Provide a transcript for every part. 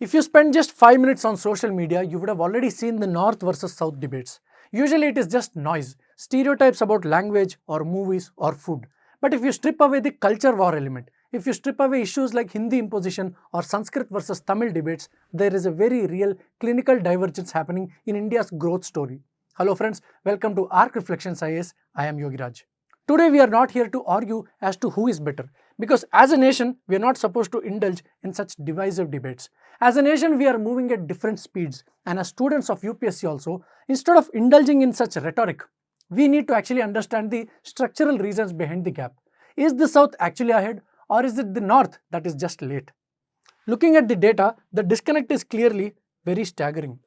If you spend just 5 minutes on social media, you would have already seen the North versus South debates. Usually it is just noise, stereotypes about language or movies or food. But if you strip away the culture war element, if you strip away issues like Hindi imposition or Sanskrit versus Tamil debates, there is a very real clinical divergence happening in India's growth story. Hello friends, welcome to ARK Reflections IAS. I am Yogi Raj. Today we are not here to argue as to who is better, because as a nation we are not supposed to indulge in such divisive debates. As a nation we are moving at different speeds, and as students of UPSC also, instead of indulging in such rhetoric, we need to actually understand the structural reasons behind the gap. Is the South actually ahead, or is it the North that is just late? Looking at the data, the disconnect is clearly very staggering.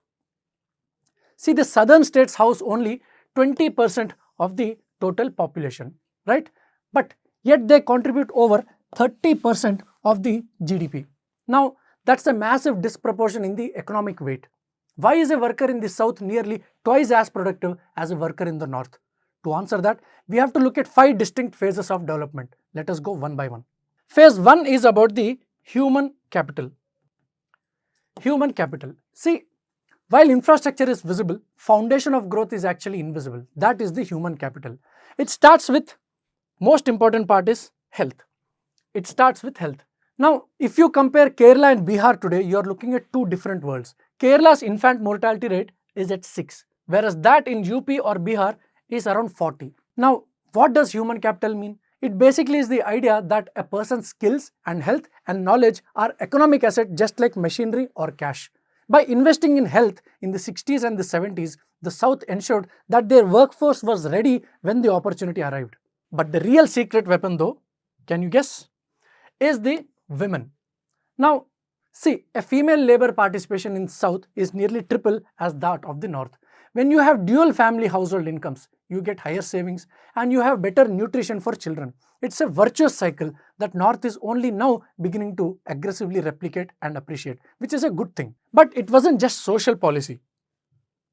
See, the southern states house only 20% of the total population, right? But yet they contribute over 30% of the GDP. Now, that's a massive disproportion in the economic weight. Why is a worker in the South nearly twice as productive as a worker in the North? To answer that, we have to look at 5 distinct phases of development. Let us go one by one. Phase 1 is about the human capital. Human capital. See, while infrastructure is visible, foundation of growth is actually invisible. That is the human capital. It starts with, most important part is health. It starts with health. Now, if you compare Kerala and Bihar today, you are looking at two different worlds. Kerala's infant mortality rate is at 6, whereas that in UP or Bihar is around 40. Now, what does human capital mean? It basically is the idea that a person's skills and health and knowledge are economic asset just like machinery or cash. By investing in health in the 60s and the 70s, the South ensured that their workforce was ready when the opportunity arrived. But the real secret weapon though, can you guess, is the women. Now, see, a female labor participation in South is nearly triple as that of the North. When you have dual family household incomes, you get higher savings and you have better nutrition for children. It's a virtuous cycle that North is only now beginning to aggressively replicate and appreciate, which is a good thing. But it wasn't just social policy.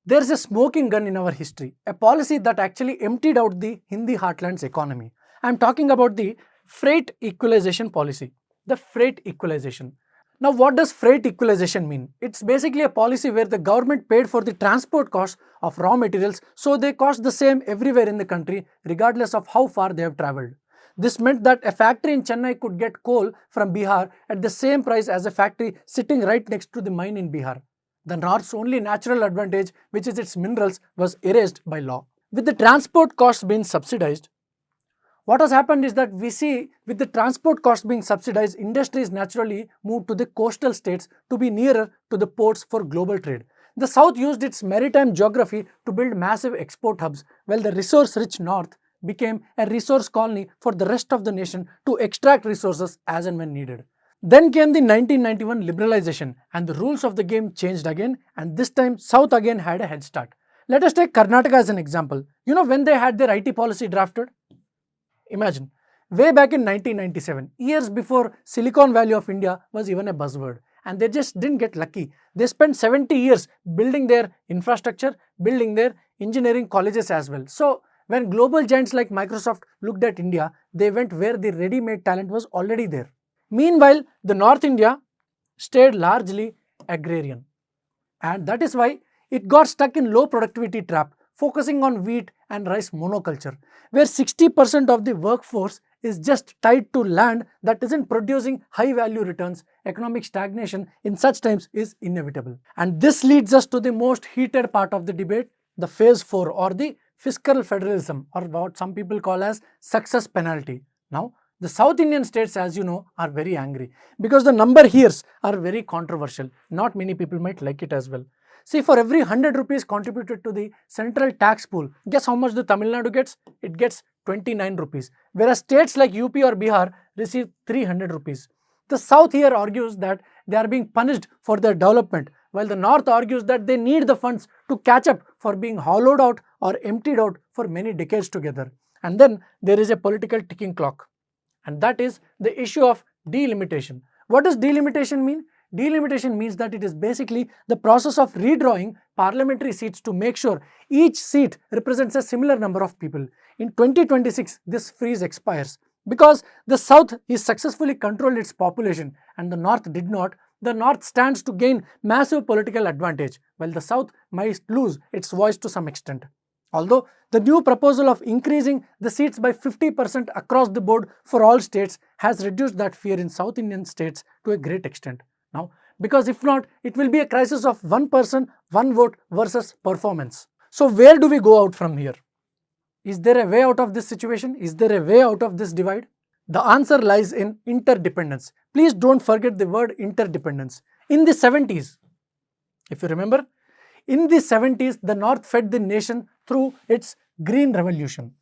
There's a smoking gun in our history, a policy that actually emptied out the Hindi heartland's economy. I'm talking about the freight equalization policy. The freight equalization. Now, what does freight equalization mean? It's basically a policy where the government paid for the transport costs of raw materials, so they cost the same everywhere in the country regardless of how far they have travelled. This meant that a factory in Chennai could get coal from Bihar at the same price as a factory sitting right next to the mine in Bihar. The North's only natural advantage, which is its minerals, was erased by law. With the transport costs being subsidized, what has happened is that we see with the transport costs being subsidized, industries naturally moved to the coastal states to be nearer to the ports for global trade. The South used its maritime geography to build massive export hubs, while the resource-rich North became a resource colony for the rest of the nation to extract resources as and when needed. Then came the 1991 liberalization and the rules of the game changed again, and this time South again had a head start. Let us take Karnataka as an example. You know when they had their IT policy drafted? Imagine, way back in 1997, years before Silicon Valley of India was even a buzzword, and they just didn't get lucky. They spent 70 years building their infrastructure, building their engineering colleges as well. So, when global giants like Microsoft looked at India, they went where the ready-made talent was already there. Meanwhile, the North India stayed largely agrarian, and that is why it got stuck in low productivity trap, focusing on wheat and rice monoculture, where 60% of the workforce is just tied to land that isn't producing high value returns. Economic stagnation in such times is inevitable. And this leads us to the most heated part of the debate, the phase 4 or the fiscal federalism, or what some people call as success penalty. Now, the South Indian states, as you know, are very angry because the number here are very controversial. Not many people might like it as well. See, for every 100 rupees contributed to the central tax pool, guess how much the Tamil Nadu gets? It gets 29 rupees, whereas states like UP or Bihar receive 300 rupees. The South here argues that they are being punished for their development, while the North argues that they need the funds to catch up for being hollowed out or emptied out for many decades together. And then there is a political ticking clock, and that is the issue of delimitation. What does delimitation mean? Delimitation means that it is basically the process of redrawing parliamentary seats to make sure each seat represents a similar number of people. In 2026, this freeze expires. Because the South is successfully controlled its population and the North did not, the North stands to gain massive political advantage, while the South might lose its voice to some extent. Although the new proposal of increasing the seats by 50% across the board for all states has reduced that fear in South Indian states to a great extent. Now, because if not, it will be a crisis of one person, one vote versus performance. So where do we go out from here? Is there a way out of this situation? Is there a way out of this divide? The answer lies in interdependence. Please don't forget the word interdependence. In the 70s, if you remember, in the 70s, the North fed the nation through its Green Revolution.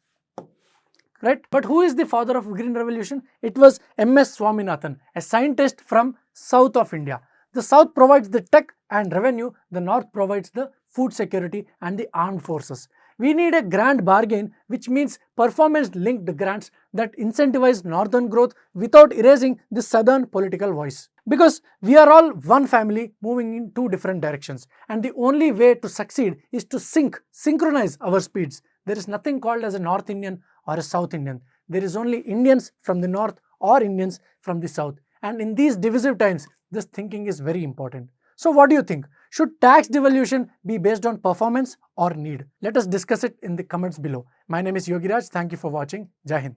Right? But who is the father of Green Revolution? It was M.S. Swaminathan, a scientist from South of India. The South provides the tech and revenue, the North provides the food security and the armed forces. We need a grand bargain, which means performance-linked grants that incentivize northern growth without erasing the southern political voice. Because we are all one family moving in two different directions, and the only way to succeed is to synchronize our speeds. There is nothing called as a North Indian or a South Indian. There is only Indians from the North or Indians from the South. And in these divisive times, this thinking is very important. So what do you think? Should tax devolution be based on performance or need? Let us discuss it in the comments below. My name is Yogiraj. Thank you for watching. Jai Hind.